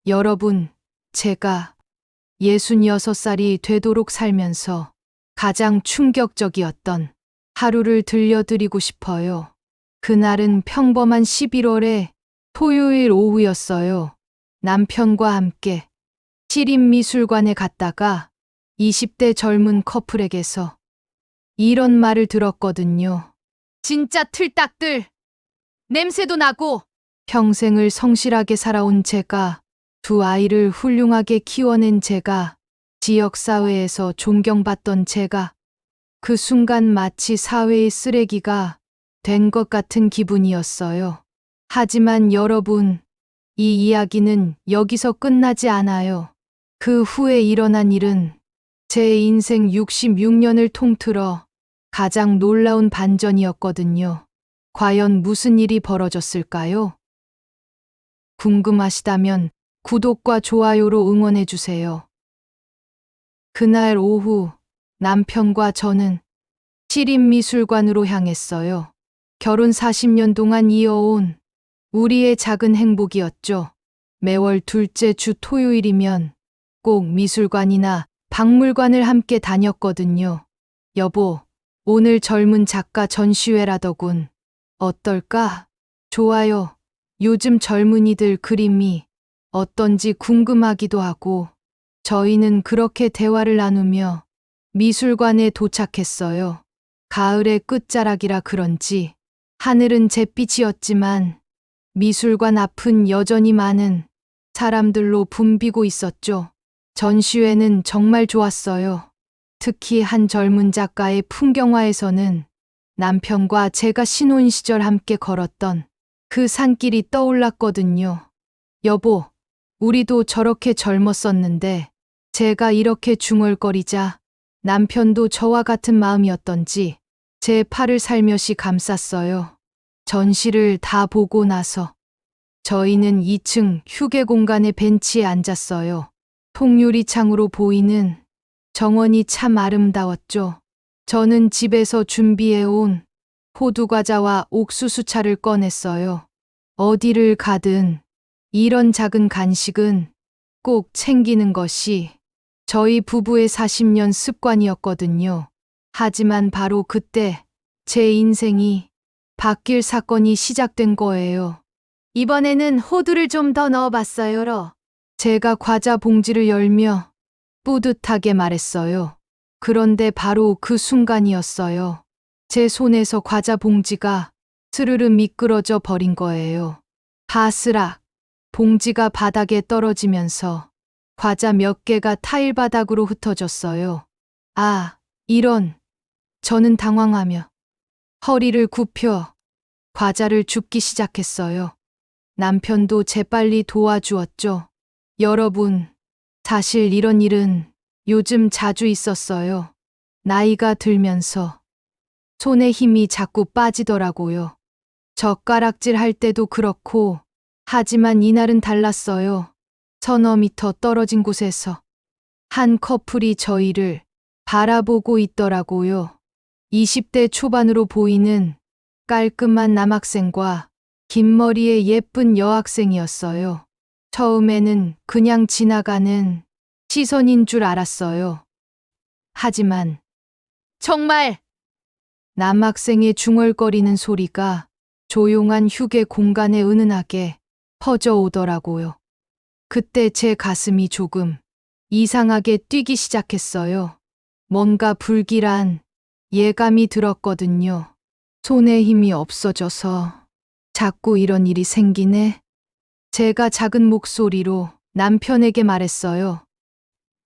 여러분, 제가 66살이 되도록 살면서 가장 충격적이었던 하루를 들려드리고 싶어요. 그날은 평범한 11월의 토요일 오후였어요. 남편과 함께 시립미술관에 갔다가 20대 젊은 커플에게서 이런 말을 들었거든요. 진짜 틀딱들! 냄새도 나고! 평생을 성실하게 살아온 제가, 두 아이를 훌륭하게 키워낸 제가, 지역사회에서 존경받던 제가, 그 순간 마치 사회의 쓰레기가 된 것 같은 기분이었어요. 하지만 여러분, 이 이야기는 여기서 끝나지 않아요. 그 후에 일어난 일은 제 인생 66년을 통틀어 가장 놀라운 반전이었거든요. 과연 무슨 일이 벌어졌을까요? 궁금하시다면 구독과 좋아요로 응원해주세요. 그날 오후 남편과 저는 시립미술관으로 향했어요. 결혼 40년 동안 이어온 우리의 작은 행복이었죠. 매월 둘째 주 토요일이면 꼭 미술관이나 박물관을 함께 다녔거든요. 여보, 오늘 젊은 작가 전시회라더군. 어떨까? 좋아요. 요즘 젊은이들 그림이 어떤지 궁금하기도 하고, 저희는 그렇게 대화를 나누며 미술관에 도착했어요. 가을의 끝자락이라 그런지 하늘은 잿빛이었지만 미술관 앞은 여전히 많은 사람들로 붐비고 있었죠. 전시회는 정말 좋았어요. 특히 한 젊은 작가의 풍경화에서는 남편과 제가 신혼 시절 함께 걸었던 그 산길이 떠올랐거든요. 여보, 우리도 저렇게 젊었었는데 제가 이렇게 중얼거리자 남편도 저와 같은 마음이었던지 제 팔을 살며시 감쌌어요. 전시를 다 보고 나서 저희는 2층 휴게 공간의 벤치에 앉았어요. 통유리창으로 보이는 정원이 참 아름다웠죠. 저는 집에서 준비해온 호두과자와 옥수수차를 꺼냈어요. 어디를 가든 이런 작은 간식은 꼭 챙기는 것이 저희 부부의 40년 습관이었거든요. 하지만 바로 그때 제 인생이 바뀔 사건이 시작된 거예요. 이번에는 호두를 좀 더 넣어봤어요. 제가 과자 봉지를 열며 뿌듯하게 말했어요. 그런데 바로 그 순간이었어요. 제 손에서 과자 봉지가 스르르 미끄러져 버린 거예요. 바스락, 봉지가 바닥에 떨어지면서 과자 몇 개가 타일 바닥으로 흩어졌어요. 아, 이런. 저는 당황하며 허리를 굽혀 과자를 줍기 시작했어요. 남편도 재빨리 도와주었죠. 여러분, 사실 이런 일은 요즘 자주 있었어요. 나이가 들면서 손에 힘이 자꾸 빠지더라고요. 젓가락질 할 때도 그렇고, 하지만 이날은 달랐어요. 서너 미터 떨어진 곳에서 한 커플이 저희를 바라보고 있더라고요. 20대 초반으로 보이는 깔끔한 남학생과 긴 머리의 예쁜 여학생이었어요. 처음에는 그냥 지나가는 시선인 줄 알았어요. 하지만 정말 남학생의 중얼거리는 소리가 조용한 휴게 공간에 은은하게 퍼져오더라고요. 그때 제 가슴이 조금 이상하게 뛰기 시작했어요. 뭔가 불길한 예감이 들었거든요. 손에 힘이 없어져서 자꾸 이런 일이 생기네. 제가 작은 목소리로 남편에게 말했어요.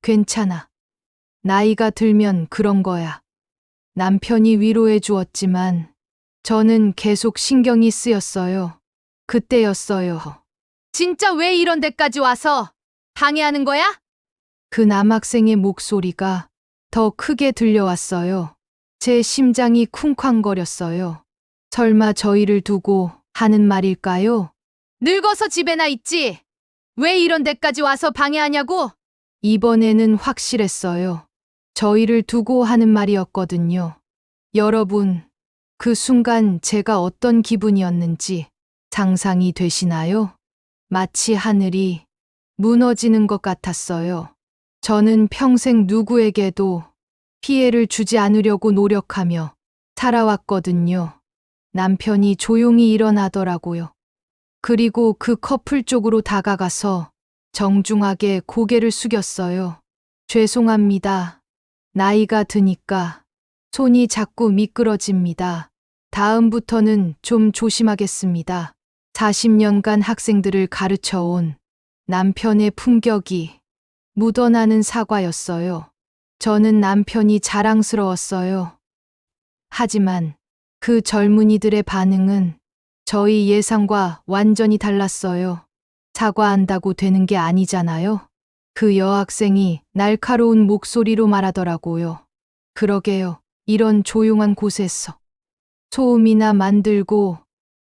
괜찮아. 나이가 들면 그런 거야. 남편이 위로해 주었지만 저는 계속 신경이 쓰였어요. 그때였어요. 진짜 왜 이런 데까지 와서 방해하는 거야? 그 남학생의 목소리가 더 크게 들려왔어요. 제 심장이 쿵쾅거렸어요. 설마 저희를 두고 하는 말일까요? 늙어서 집에나 있지. 왜 이런 데까지 와서 방해하냐고? 이번에는 확실했어요. 저희를 두고 하는 말이었거든요. 여러분, 그 순간 제가 어떤 기분이었는지 상상이 되시나요? 마치 하늘이 무너지는 것 같았어요. 저는 평생 누구에게도 피해를 주지 않으려고 노력하며 살아왔거든요. 남편이 조용히 일어나더라고요. 그리고 그 커플 쪽으로 다가가서 정중하게 고개를 숙였어요. 죄송합니다. 나이가 드니까 손이 자꾸 미끄러집니다. 다음부터는 좀 조심하겠습니다. 40년간 학생들을 가르쳐온 남편의 품격이 묻어나는 사과였어요. 저는 남편이 자랑스러웠어요. 하지만 그 젊은이들의 반응은 저희 예상과 완전히 달랐어요. 사과한다고 되는 게 아니잖아요. 그 여학생이 날카로운 목소리로 말하더라고요. 그러게요. 이런 조용한 곳에서 소음이나 만들고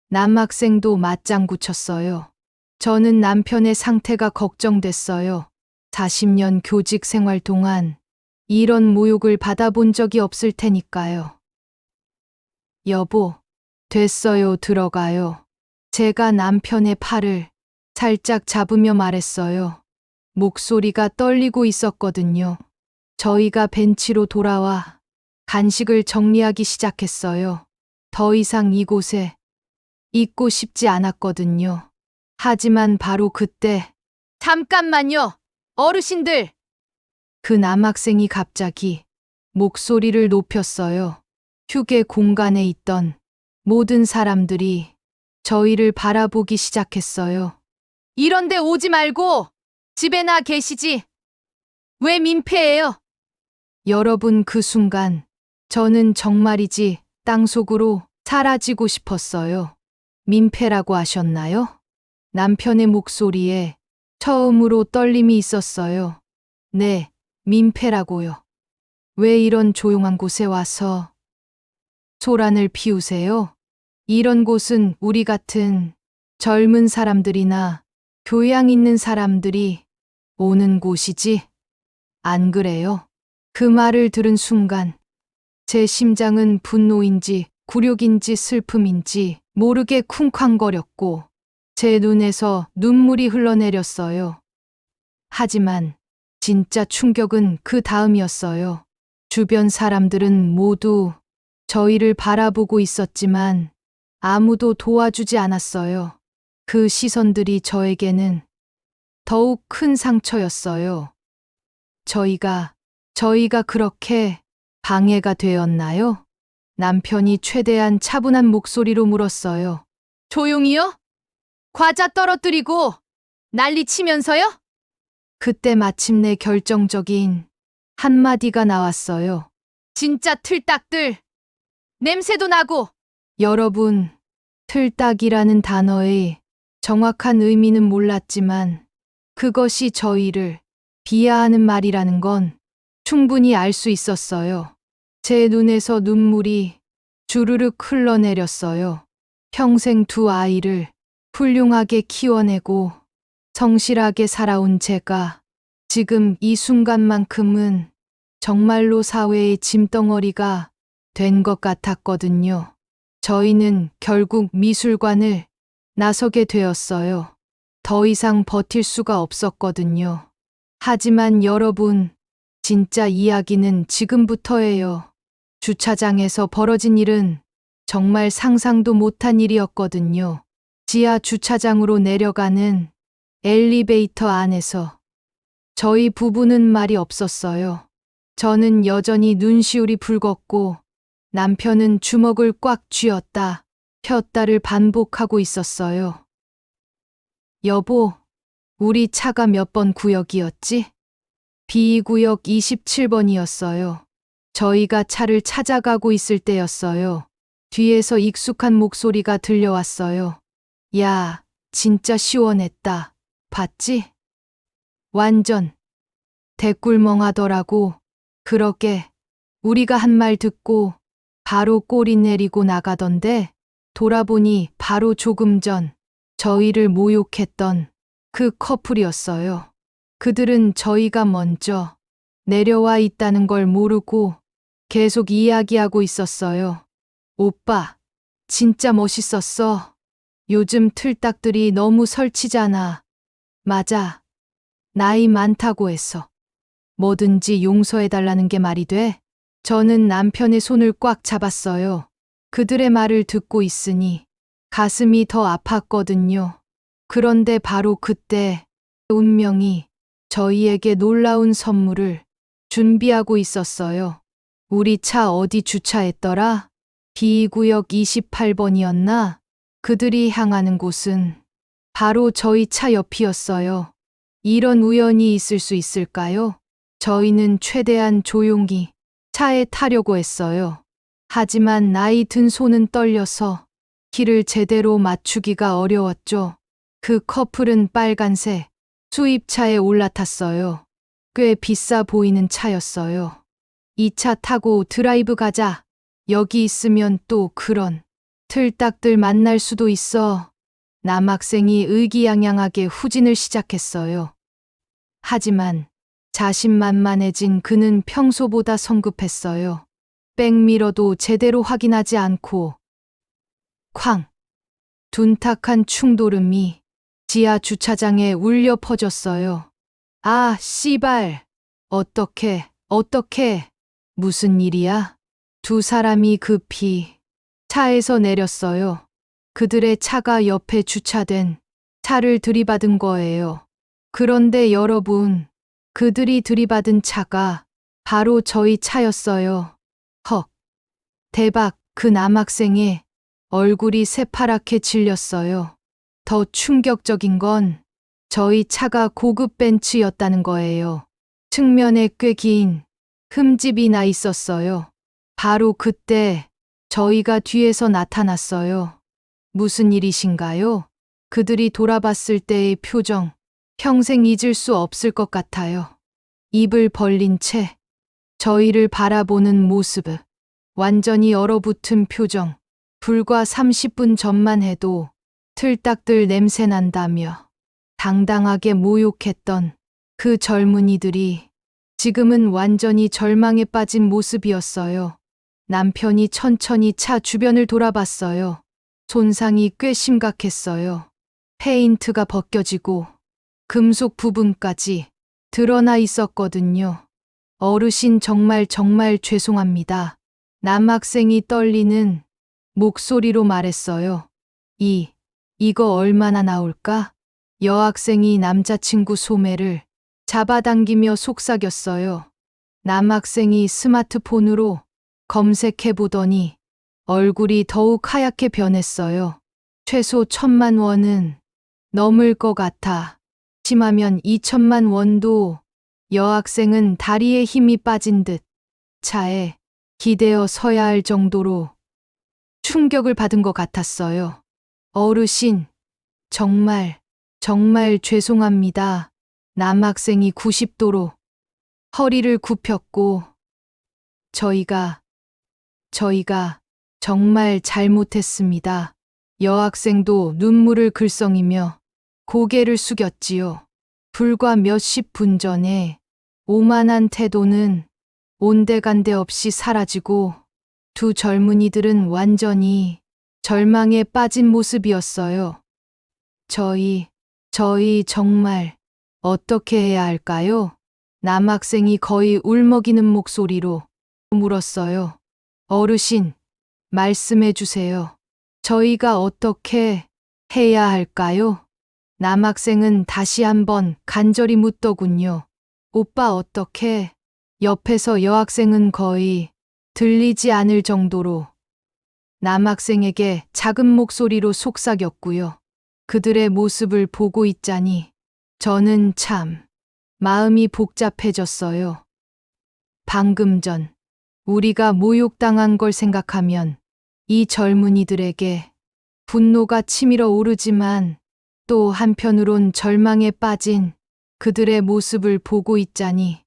남학생도 맞장구 쳤어요. 저는 남편의 상태가 걱정됐어요. 40년 교직 생활 동안 이런 모욕을 받아본 적이 없을 테니까요. 여보, 됐어요. 들어가요. 제가 남편의 팔을 살짝 잡으며 말했어요. 목소리가 떨리고 있었거든요. 저희가 벤치로 돌아와 간식을 정리하기 시작했어요. 더 이상 이곳에 있고 싶지 않았거든요. 하지만 바로 그때, 잠깐만요! 어르신들! 그 남학생이 갑자기 목소리를 높였어요. 휴게 공간에 있던 모든 사람들이 저희를 바라보기 시작했어요. 이런데 오지 말고 집에나 계시지. 왜 민폐예요? 여러분, 그 순간 저는 정말이지 땅속으로 사라지고 싶었어요. 민폐라고 하셨나요? 남편의 목소리에 처음으로 떨림이 있었어요. 네, 민폐라고요. 왜 이런 조용한 곳에 와서 소란을 피우세요? 이런 곳은 우리 같은 젊은 사람들이나 교양 있는 사람들이 오는 곳이지. 안 그래요? 그 말을 들은 순간 제 심장은 분노인지 굴욕인지 슬픔인지 모르게 쿵쾅거렸고 제 눈에서 눈물이 흘러내렸어요. 하지만 진짜 충격은 그 다음이었어요. 주변 사람들은 모두 저희를 바라보고 있었지만 아무도 도와주지 않았어요. 그 시선들이 저에게는 더욱 큰 상처였어요. 저희가 그렇게 방해가 되었나요? 남편이 최대한 차분한 목소리로 물었어요. 조용히요? 과자 떨어뜨리고 난리 치면서요? 그때 마침내 결정적인 한마디가 나왔어요. 진짜 틀딱들! 냄새도 나고! 여러분, 틀딱이라는 단어의 정확한 의미는 몰랐지만 그것이 저희를 비하하는 말이라는 건 충분히 알 수 있었어요. 제 눈에서 눈물이 주르륵 흘러내렸어요. 평생 두 아이를 훌륭하게 키워내고 성실하게 살아온 제가 지금 이 순간만큼은 정말로 사회의 짐덩어리가 된 것 같았거든요. 저희는 결국 미술관을 나서게 되었어요. 더 이상 버틸 수가 없었거든요. 하지만 여러분, 진짜 이야기는 지금부터예요. 주차장에서 벌어진 일은 정말 상상도 못한 일이었거든요. 지하 주차장으로 내려가는 엘리베이터 안에서 저희 부부는 말이 없었어요. 저는 여전히 눈시울이 붉었고 남편은 주먹을 꽉 쥐었다 폈다를 반복하고 있었어요. 여보, 우리 차가 몇 번 구역이었지? B구역 27번이었어요. 저희가 차를 찾아가고 있을 때였어요. 뒤에서 익숙한 목소리가 들려왔어요. 야, 진짜 시원했다. 봤지? 완전 대꿀멍하더라고. 그러게 우리가 한 말 듣고 바로 꼬리 내리고 나가던데 돌아보니 바로 조금 전 저희를 모욕했던 그 커플이었어요. 그들은 저희가 먼저 내려와 있다는 걸 모르고 계속 이야기하고 있었어요. 오빠, 진짜 멋있었어. 요즘 틀딱들이 너무 설치잖아. 맞아. 나이 많다고 해서 뭐든지 용서해달라는 게 말이 돼? 저는 남편의 손을 꽉 잡았어요. 그들의 말을 듣고 있으니 가슴이 더 아팠거든요. 그런데 바로 그때 운명이 저희에게 놀라운 선물을 준비하고 있었어요. 우리 차 어디 주차했더라? B구역 28번이었나? 그들이 향하는 곳은 바로 저희 차 옆이었어요. 이런 우연이 있을 수 있을까요? 저희는 최대한 조용히 차에 타려고 했어요. 하지만 나이 든 손은 떨려서 길을 제대로 맞추기가 어려웠죠. 그 커플은 빨간색 수입차에 올라탔어요. 꽤 비싸 보이는 차였어요. 이 차 타고 드라이브 가자. 여기 있으면 또 그런 틀딱들 만날 수도 있어. 남학생이 의기양양하게 후진을 시작했어요. 하지만 자신만만해진 그는 평소보다 성급했어요. 백미러도 제대로 확인하지 않고 쾅! 둔탁한 충돌음이 지하 주차장에 울려 퍼졌어요. 아, 씨발! 어떻게, 무슨 일이야? 두 사람이 급히 차에서 내렸어요. 그들의 차가 옆에 주차된 차를 들이받은 거예요. 그런데 여러분, 그들이 들이받은 차가 바로 저희 차였어요. 헉, 대박, 그 남학생의 얼굴이 새파랗게 질렸어요. 더 충격적인 건 저희 차가 고급 벤츠였다는 거예요. 측면에 꽤 긴 흠집이 나 있었어요. 바로 그때 저희가 뒤에서 나타났어요. 무슨 일이신가요? 그들이 돌아봤을 때의 표정, 평생 잊을 수 없을 것 같아요. 입을 벌린 채 저희를 바라보는 모습, 완전히 얼어붙은 표정, 불과 30분 전만 해도 틀딱들 냄새 난다며 당당하게 모욕했던 그 젊은이들이 지금은 완전히 절망에 빠진 모습이었어요. 남편이 천천히 차 주변을 돌아봤어요. 손상이 꽤 심각했어요. 페인트가 벗겨지고 금속 부분까지 드러나 있었거든요. 어르신 정말 죄송합니다. 남학생이 떨리는 목소리로 말했어요. 이거 얼마나 나올까? 여학생이 남자친구 소매를 잡아당기며 속삭였어요. 남학생이 스마트폰으로 검색해 보더니 얼굴이 더욱 하얗게 변했어요. 최소 1,000만 원은 넘을 것 같아. 심하면 2,000만 원도. 여학생은 다리에 힘이 빠진 듯 차에 기대어 서야 할 정도로 충격을 받은 것 같았어요. 어르신, 정말 죄송합니다. 남학생이 90도로 허리를 굽혔고, 저희가 정말 잘못했습니다. 여학생도 눈물을 글썽이며 고개를 숙였지요. 불과 몇십 분 전에 오만한 태도는 온데간데 없이 사라지고 두 젊은이들은 완전히 절망에 빠진 모습이었어요. 저희 정말 어떻게 해야 할까요? 남학생이 거의 울먹이는 목소리로 물었어요. 어르신, 말씀해 주세요. 저희가 어떻게 해야 할까요? 남학생은 다시 한번 간절히 묻더군요. 오빠 어떻게? 옆에서 여학생은 거의 들리지 않을 정도로 남학생에게 작은 목소리로 속삭였고요. 그들의 모습을 보고 있자니 저는 참 마음이 복잡해졌어요. 방금 전 우리가 모욕당한 걸 생각하면 이 젊은이들에게 분노가 치밀어 오르지만 또 한편으론 절망에 빠진 그들의 모습을 보고 있자니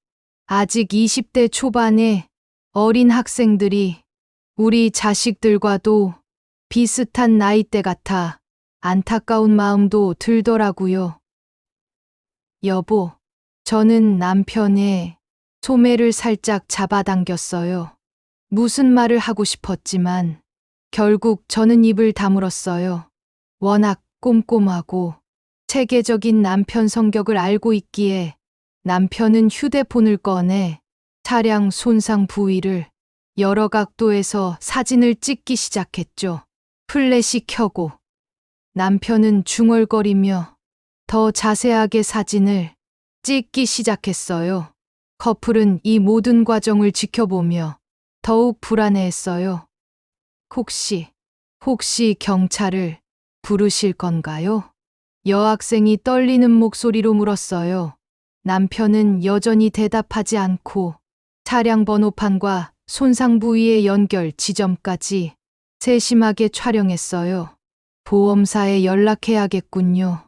아직 20대 초반의 어린 학생들이 우리 자식들과도 비슷한 나이대 같아 안타까운 마음도 들더라고요. 여보, 저는 남편의 소매를 살짝 잡아당겼어요. 무슨 말을 하고 싶었지만 결국 저는 입을 다물었어요. 워낙 꼼꼼하고 체계적인 남편 성격을 알고 있기에 남편은 휴대폰을 꺼내 차량 손상 부위를 여러 각도에서 사진을 찍기 시작했죠. 플래시 켜고 남편은 중얼거리며 더 자세하게 사진을 찍기 시작했어요. 커플은 이 모든 과정을 지켜보며 더욱 불안해했어요. 혹시 경찰을 부르실 건가요? 여학생이 떨리는 목소리로 물었어요. 남편은 여전히 대답하지 않고 차량 번호판과 손상 부위의 연결 지점까지 세심하게 촬영했어요. 보험사에 연락해야겠군요.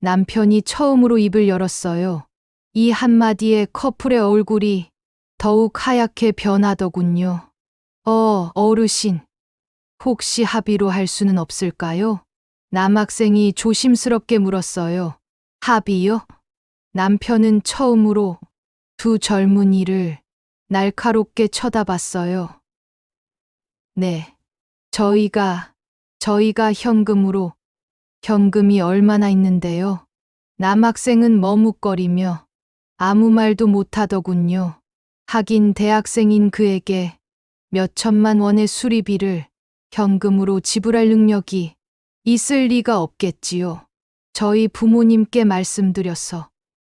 남편이 처음으로 입을 열었어요. 이 한마디에 커플의 얼굴이 더욱 하얗게 변하더군요. 어르신. 혹시 합의로 할 수는 없을까요? 남학생이 조심스럽게 물었어요. 합의요? 남편은 처음으로 두 젊은이를 날카롭게 쳐다봤어요. 네. 저희가 현금이 얼마나 있는데요? 남학생은 머뭇거리며 아무 말도 못하더군요. 하긴 대학생인 그에게 몇 천만 원의 수리비를 현금으로 지불할 능력이 있을 리가 없겠지요. 저희 부모님께 말씀드려서.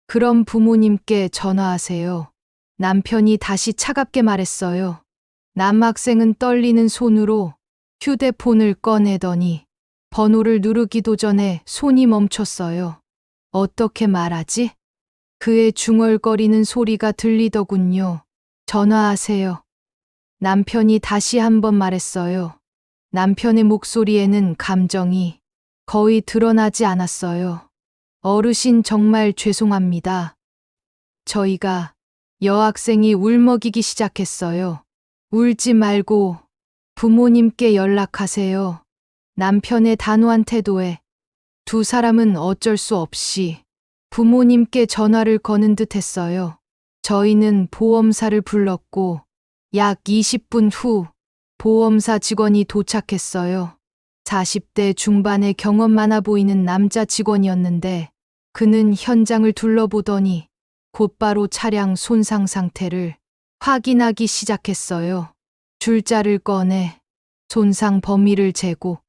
그럼 부모님께 전화하세요. 남편이 다시 차갑게 말했어요. 남학생은 떨리는 손으로 휴대폰을 꺼내더니 번호를 누르기도 전에 손이 멈췄어요. 어떻게 말하지? 그의 중얼거리는 소리가 들리더군요. 전화하세요. 남편이 다시 한번 말했어요. 남편의 목소리에는 감정이 거의 드러나지 않았어요. 어르신 정말 죄송합니다. 여학생이 울먹이기 시작했어요. 울지 말고 부모님께 연락하세요. 남편의 단호한 태도에 두 사람은 어쩔 수 없이 부모님께 전화를 거는 듯 했어요. 저희는 보험사를 불렀고 약 20분 후 보험사 직원이 도착했어요. 40대 중반의 경험 많아 보이는 남자 직원이었는데 그는 현장을 둘러보더니 곧바로 차량 손상 상태를 확인하기 시작했어요. 줄자를 꺼내 손상 범위를 재고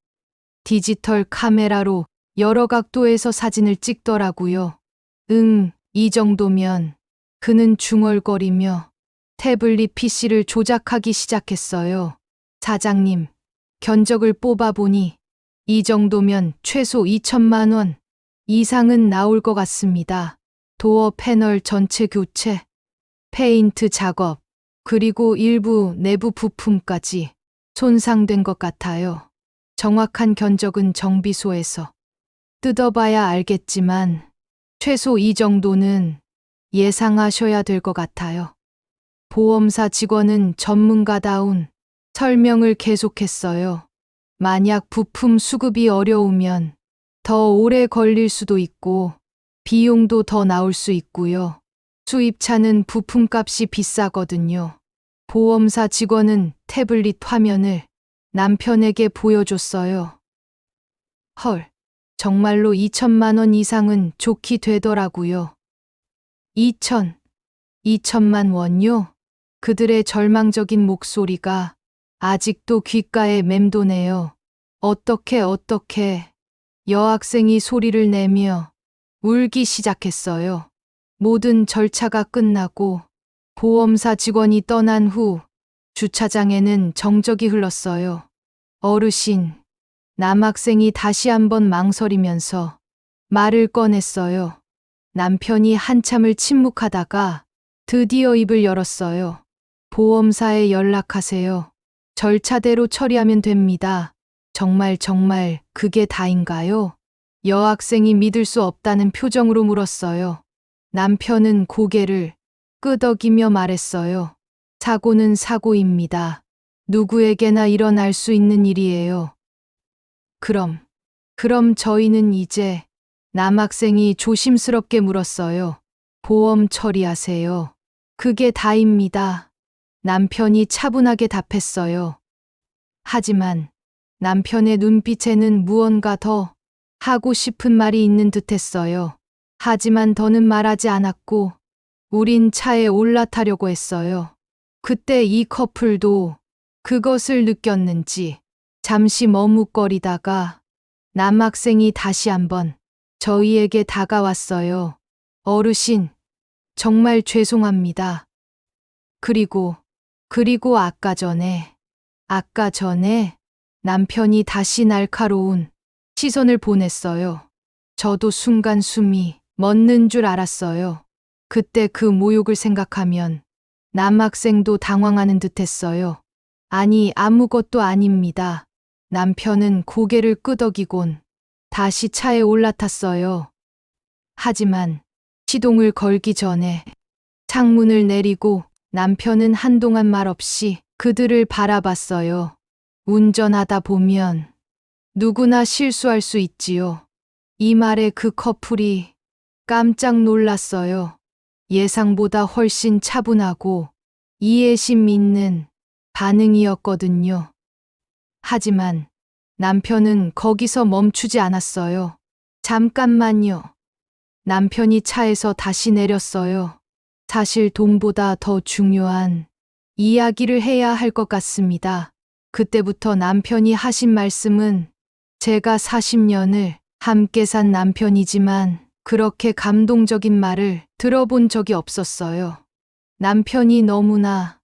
디지털 카메라로 여러 각도에서 사진을 찍더라고요. 이 정도면. 그는 중얼거리며 태블릿 PC를 조작하기 시작했어요. 사장님, 견적을 뽑아보니 이 정도면 최소 2천만 원 이상은 나올 것 같습니다. 도어 패널 전체 교체, 페인트 작업, 그리고 일부 내부 부품까지 손상된 것 같아요. 정확한 견적은 정비소에서 뜯어봐야 알겠지만 최소 이 정도는 예상하셔야 될 것 같아요. 보험사 직원은 전문가다운 설명을 계속했어요. 만약 부품 수급이 어려우면 더 오래 걸릴 수도 있고 비용도 더 나올 수 있고요. 수입차는 부품값이 비싸거든요. 보험사 직원은 태블릿 화면을 남편에게 보여줬어요. 헐, 정말로 2천만 원 이상은 좋게 되더라고요. 2천만 원요? 그들의 절망적인 목소리가 아직도 귓가에 맴도네요. 어떻게. 여학생이 소리를 내며 울기 시작했어요. 모든 절차가 끝나고 보험사 직원이 떠난 후 주차장에는 정적이 흘렀어요. 어르신, 남학생이 다시 한번 망설이면서 말을 꺼냈어요. 남편이 한참을 침묵하다가 드디어 입을 열었어요. 보험사에 연락하세요. 절차대로 처리하면 됩니다. 정말 그게 다인가요? 여학생이 믿을 수 없다는 표정으로 물었어요. 남편은 고개를 끄덕이며 말했어요. 사고는 사고입니다. 누구에게나 일어날 수 있는 일이에요. 그럼 저희는 이제 남학생이 조심스럽게 물었어요. 보험 처리하세요. 그게 다입니다. 남편이 차분하게 답했어요. 하지만 남편의 눈빛에는 무언가 더 하고 싶은 말이 있는 듯 했어요. 하지만 더는 말하지 않았고 우린 차에 올라타려고 했어요. 그때 이 커플도 그것을 느꼈는지 잠시 머뭇거리다가 남학생이 다시 한번 저희에게 다가왔어요. 어르신, 정말 죄송합니다. 그리고 아까 전에 남편이 다시 날카로운 시선을 보냈어요. 저도 순간 숨이 멎는 줄 알았어요. 그때 그 모욕을 생각하면 남학생도 당황하는 듯 했어요. 아니, 아무것도 아닙니다. 남편은 고개를 끄덕이곤 다시 차에 올라탔어요. 하지만 시동을 걸기 전에 창문을 내리고 남편은 한동안 말없이 그들을 바라봤어요. 운전하다 보면 누구나 실수할 수 있지요. 이 말에 그 커플이 깜짝 놀랐어요. 예상보다 훨씬 차분하고 이해심 있는 반응이었거든요. 하지만 남편은 거기서 멈추지 않았어요. 잠깐만요. 남편이 차에서 다시 내렸어요. 사실 돈보다 더 중요한 이야기를 해야 할 것 같습니다. 그때부터 남편이 하신 말씀은 제가 40년을 함께 산 남편이지만 그렇게 감동적인 말을 들어본 적이 없었어요. 남편이 너무나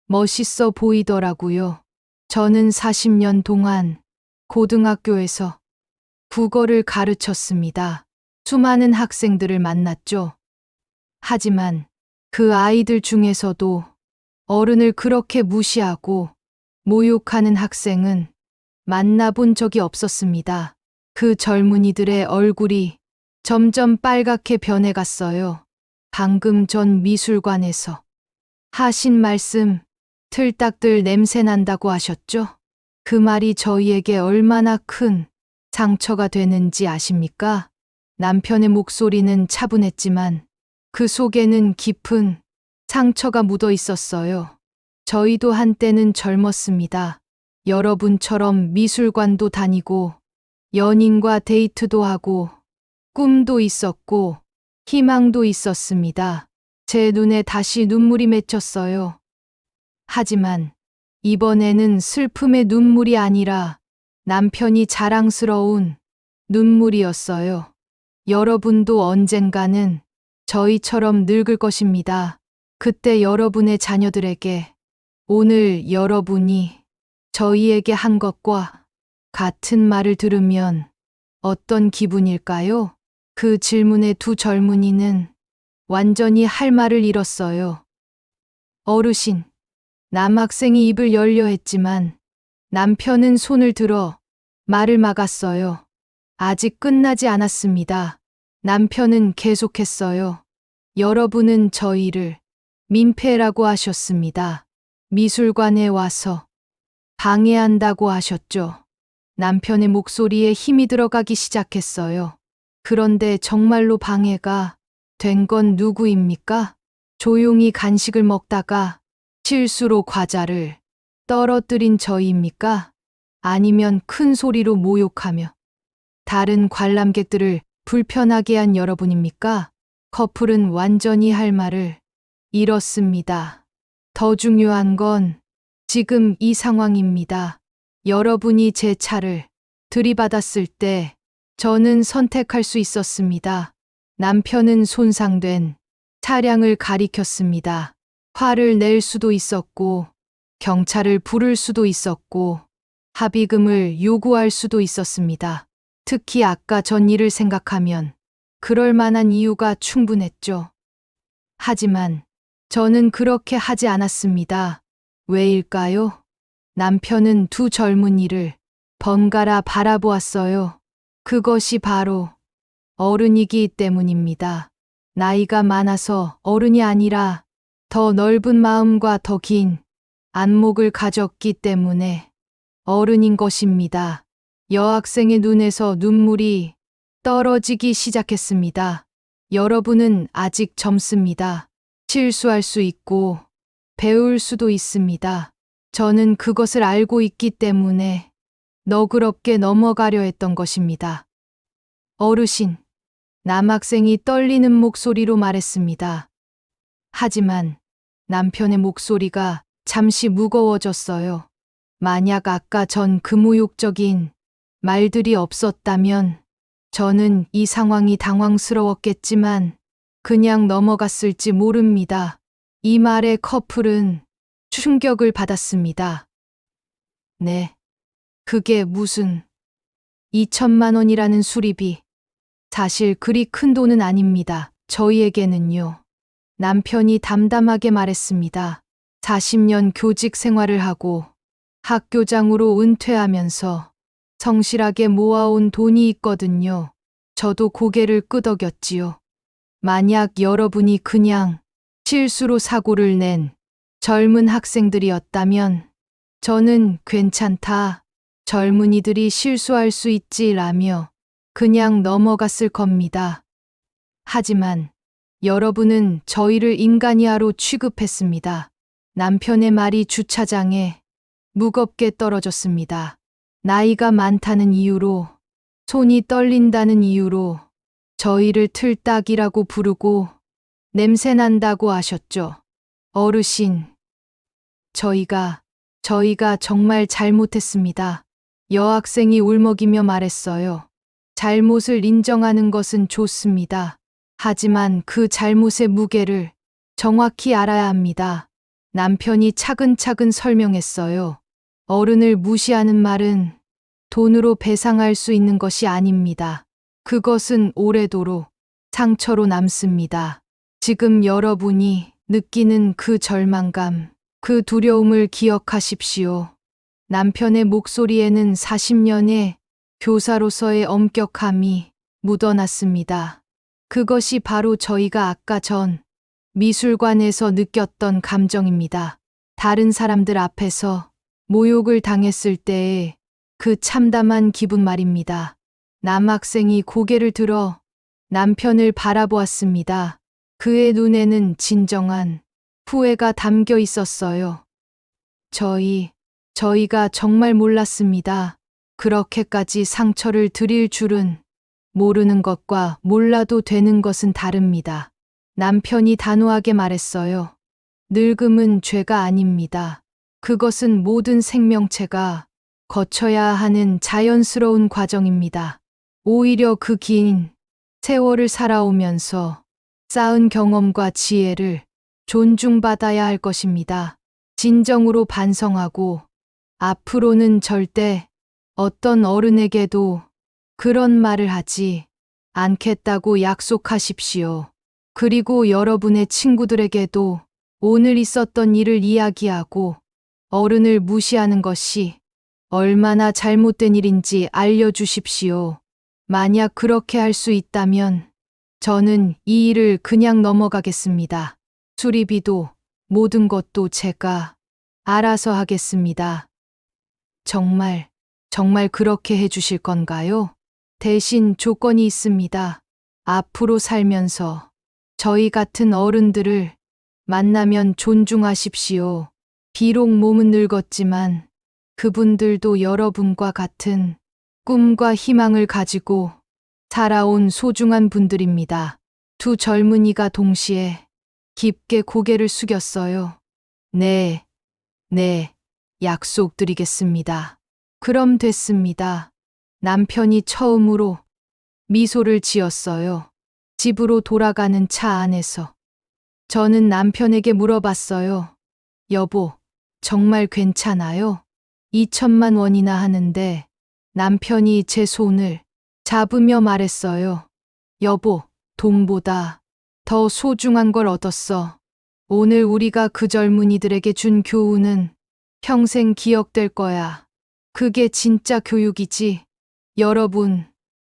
멋있어 보이더라고요. 저는 40년 동안 고등학교에서 국어를 가르쳤습니다. 수많은 학생들을 만났죠. 하지만 그 아이들 중에서도 어른을 그렇게 무시하고 모욕하는 학생은 만나본 적이 없었습니다. 그 젊은이들의 얼굴이 점점 빨갛게 변해갔어요. 방금 전 미술관에서 하신 말씀, 틀딱들 냄새 난다고 하셨죠? 그 말이 저희에게 얼마나 큰 상처가 되는지 아십니까? 남편의 목소리는 차분했지만 그 속에는 깊은 상처가 묻어 있었어요. 저희도 한때는 젊었습니다. 여러분처럼 미술관도 다니고 연인과 데이트도 하고 꿈도 있었고 희망도 있었습니다. 제 눈에 다시 눈물이 맺혔어요. 하지만 이번에는 슬픔의 눈물이 아니라 남편이 자랑스러운 눈물이었어요. 여러분도 언젠가는 저희처럼 늙을 것입니다. 그때 여러분의 자녀들에게 오늘 여러분이 저희에게 한 것과 같은 말을 들으면 어떤 기분일까요? 그 질문에 두 젊은이는 완전히 할 말을 잃었어요. 어르신, 남학생이 입을 열려 했지만 남편은 손을 들어 말을 막았어요. 아직 끝나지 않았습니다. 남편은 계속했어요. 여러분은 저희를 민폐라고 하셨습니다. 미술관에 와서 방해한다고 하셨죠. 남편의 목소리에 힘이 들어가기 시작했어요. 그런데 정말로 방해가 된 건 누구입니까? 조용히 간식을 먹다가 실수로 과자를 떨어뜨린 저희입니까? 아니면 큰 소리로 모욕하며 다른 관람객들을 불편하게 한 여러분입니까? 커플은 완전히 할 말을 잃었습니다. 더 중요한 건 지금 이 상황입니다. 여러분이 제 차를 들이받았을 때 저는 선택할 수 있었습니다. 남편은 손상된 차량을 가리켰습니다. 화를 낼 수도 있었고, 경찰을 부를 수도 있었고, 합의금을 요구할 수도 있었습니다. 특히 아까 전 일을 생각하면 그럴 만한 이유가 충분했죠. 하지만 저는 그렇게 하지 않았습니다. 왜일까요? 남편은 두 젊은이를 번갈아 바라보았어요. 그것이 바로 어른이기 때문입니다. 나이가 많아서 어른이 아니라 더 넓은 마음과 더 긴 안목을 가졌기 때문에 어른인 것입니다. 여학생의 눈에서 눈물이 떨어지기 시작했습니다. 여러분은 아직 젊습니다. 실수할 수 있고 배울 수도 있습니다. 저는 그것을 알고 있기 때문에 너그럽게 넘어가려 했던 것입니다. 어르신, 남학생이 떨리는 목소리로 말했습니다. 하지만 남편의 목소리가 잠시 무거워졌어요. 만약 아까 전 그 모욕적인 말들이 없었다면 저는 이 상황이 당황스러웠겠지만 그냥 넘어갔을지 모릅니다. 이 말에 커플은 충격을 받았습니다. 네. 그게 무슨 2천만 원이라는 수리비. 사실 그리 큰 돈은 아닙니다. 저희에게는요. 남편이 담담하게 말했습니다. 40년 교직 생활을 하고 학교장으로 은퇴하면서 성실하게 모아온 돈이 있거든요. 저도 고개를 끄덕였지요. 만약 여러분이 그냥 실수로 사고를 낸 젊은 학생들이었다면 저는 괜찮다. 젊은이들이 실수할 수 있지라며 그냥 넘어갔을 겁니다. 하지만 여러분은 저희를 인간이하로 취급했습니다. 남편의 말이 주차장에 무겁게 떨어졌습니다. 나이가 많다는 이유로, 손이 떨린다는 이유로 저희를 틀딱이라고 부르고 냄새 난다고 하셨죠. 어르신, 저희가 정말 잘못했습니다. 여학생이 울먹이며 말했어요. 잘못을 인정하는 것은 좋습니다. 하지만 그 잘못의 무게를 정확히 알아야 합니다. 남편이 차근차근 설명했어요. 어른을 무시하는 말은 돈으로 배상할 수 있는 것이 아닙니다. 그것은 오래도록 상처로 남습니다. 지금 여러분이 느끼는 그 절망감, 그 두려움을 기억하십시오. 남편의 목소리에는 40년의 교사로서의 엄격함이 묻어났습니다. 그것이 바로 저희가 아까 전 미술관에서 느꼈던 감정입니다. 다른 사람들 앞에서 모욕을 당했을 때의 그 참담한 기분 말입니다. 남학생이 고개를 들어 남편을 바라보았습니다. 그의 눈에는 진정한 후회가 담겨 있었어요. 저희가 정말 몰랐습니다. 그렇게까지 상처를 드릴 줄은. 모르는 것과 몰라도 되는 것은 다릅니다. 남편이 단호하게 말했어요. 늙음은 죄가 아닙니다. 그것은 모든 생명체가 거쳐야 하는 자연스러운 과정입니다. 오히려 그 긴 세월을 살아오면서 쌓은 경험과 지혜를 존중받아야 할 것입니다. 진정으로 반성하고 앞으로는 절대 어떤 어른에게도 그런 말을 하지 않겠다고 약속하십시오. 그리고 여러분의 친구들에게도 오늘 있었던 일을 이야기하고 어른을 무시하는 것이 얼마나 잘못된 일인지 알려주십시오. 만약 그렇게 할 수 있다면 저는 이 일을 그냥 넘어가겠습니다. 수리비도 모든 것도 제가 알아서 하겠습니다. 정말 그렇게 해주실 건가요? 대신 조건이 있습니다. 앞으로 살면서 저희 같은 어른들을 만나면 존중하십시오. 비록 몸은 늙었지만 그분들도 여러분과 같은 꿈과 희망을 가지고 살아온 소중한 분들입니다. 두 젊은이가 동시에 깊게 고개를 숙였어요. 네, 약속드리겠습니다. 그럼 됐습니다. 남편이 처음으로 미소를 지었어요. 집으로 돌아가는 차 안에서. 저는 남편에게 물어봤어요. 여보, 정말 괜찮아요? 2천만 원이나 하는데 남편이 제 손을 잡으며 말했어요. 여보, 돈보다 더 소중한 걸 얻었어. 오늘 우리가 그 젊은이들에게 준 교훈은 평생 기억될 거야. 그게 진짜 교육이지. 여러분,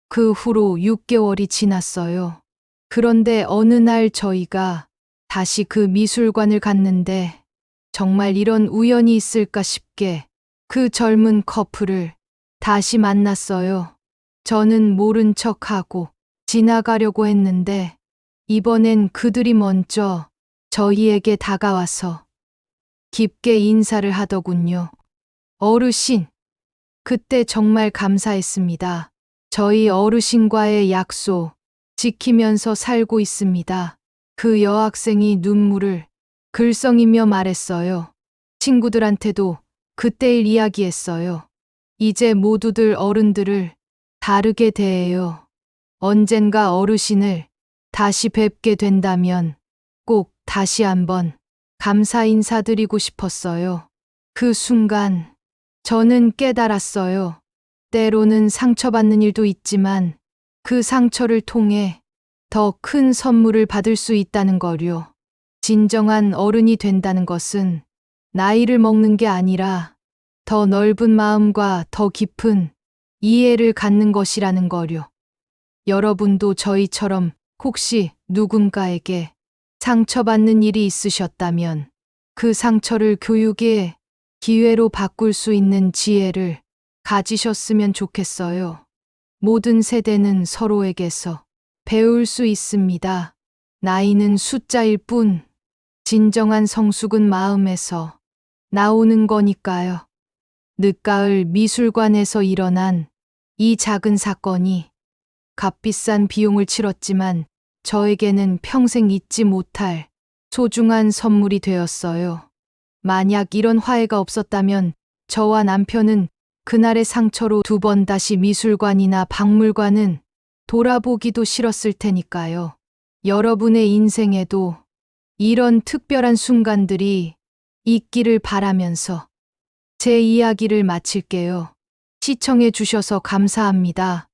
그 후로 6개월이 지났어요. 그런데 어느 날 저희가 다시 그 미술관을 갔는데 정말 이런 우연이 있을까 싶게 그 젊은 커플을 다시 만났어요. 저는 모른 척하고 지나가려고 했는데 이번엔 그들이 먼저 저희에게 다가와서 깊게 인사를 하더군요. 어르신, 그때 정말 감사했습니다. 저희 어르신과의 약속 지키면서 살고 있습니다. 그 여학생이 눈물을 글썽이며 말했어요. 친구들한테도 그때일 이야기했어요. 이제 모두들 어른들을 다르게 대해요. 언젠가 어르신을 다시 뵙게 된다면 꼭 다시 한번 감사 인사드리고 싶었어요. 그 순간 저는 깨달았어요. 때로는 상처받는 일도 있지만 그 상처를 통해 더 큰 선물을 받을 수 있다는 거요. 진정한 어른이 된다는 것은 나이를 먹는 게 아니라 더 넓은 마음과 더 깊은 이해를 갖는 것이라는 거요. 여러분도 저희처럼 혹시 누군가에게 상처받는 일이 있으셨다면 그 상처를 교육의 기회로 바꿀 수 있는 지혜를 가지셨으면 좋겠어요. 모든 세대는 서로에게서 배울 수 있습니다. 나이는 숫자일 뿐 진정한 성숙은 마음에서 나오는 거니까요. 늦가을 미술관에서 일어난 이 작은 사건이 값비싼 비용을 치렀지만 저에게는 평생 잊지 못할 소중한 선물이 되었어요. 만약 이런 화해가 없었다면 저와 남편은 그날의 상처로 두 번 다시 미술관이나 박물관은 돌아보기도 싫었을 테니까요. 여러분의 인생에도 이런 특별한 순간들이 있기를 바라면서 제 이야기를 마칠게요. 시청해 주셔서 감사합니다.